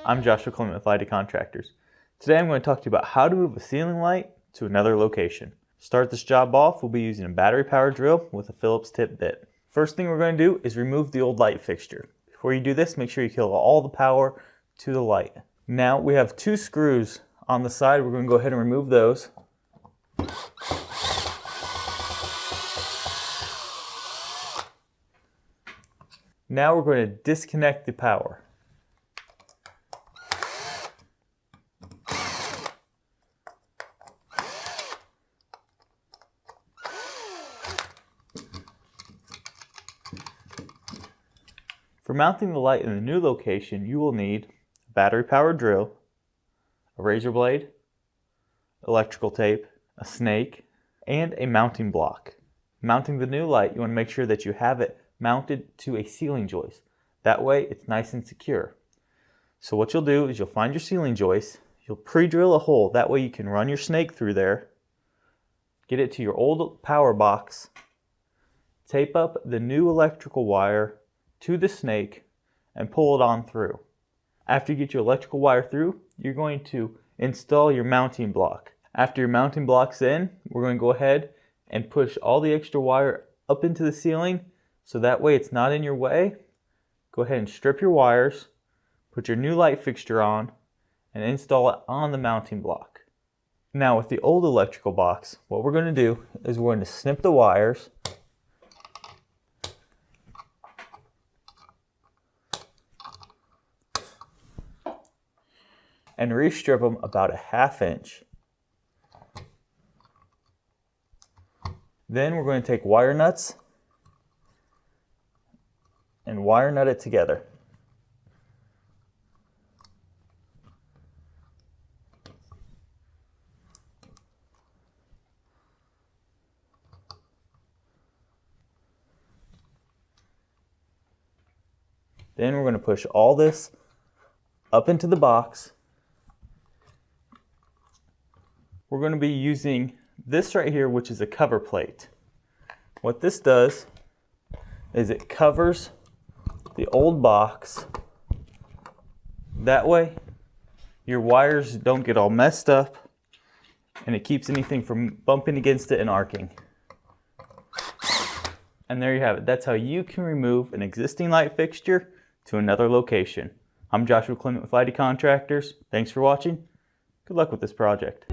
I'm Joshua Clement with Lighty Contractors. Today I'm going to talk to you about how to move a ceiling light to another location. To start this job off, we'll be using a battery powered drill with a Phillips tip bit. First thing we're going to do is remove the old light fixture. Before you do this, make sure you kill all the power to the light. Now we have two screws on the side. We're going to go ahead and remove those. Now we're going to disconnect the power. For mounting the light in the new location, you will need a battery-powered drill, a razor blade, electrical tape, a snake, and a mounting block. Mounting the new light, you want to make sure that you have it mounted to a ceiling joist. That way it's nice and secure. So what you'll do is you'll find your ceiling joist, you'll pre-drill a hole, that way you can run your snake through there, get it to your old power box, tape up the new electrical wire to the snake and pull it on through. After you get your electrical wire through, you're going to install your mounting block. After your mounting block's in, we're going to go ahead and push all the extra wire up into the ceiling so that way it's not in your way. Go ahead and strip your wires, put your new light fixture on, and install it on the mounting block. Now with the old electrical box, what we're going to do is we're going to snip the wires and restrip them about a ½ inch. Then we're going to take wire nuts and wire nut it together. Then we're going to push all this up into the box. We're going to be using this right here, which is a cover plate. What this does is it covers the old box. That way your wires don't get all messed up and it keeps anything from bumping against it and arcing. And there you have it. That's how you can remove an existing light fixture to another location. I'm Joshua Clement with Lighty Contractors. Thanks for watching. Good luck with this project.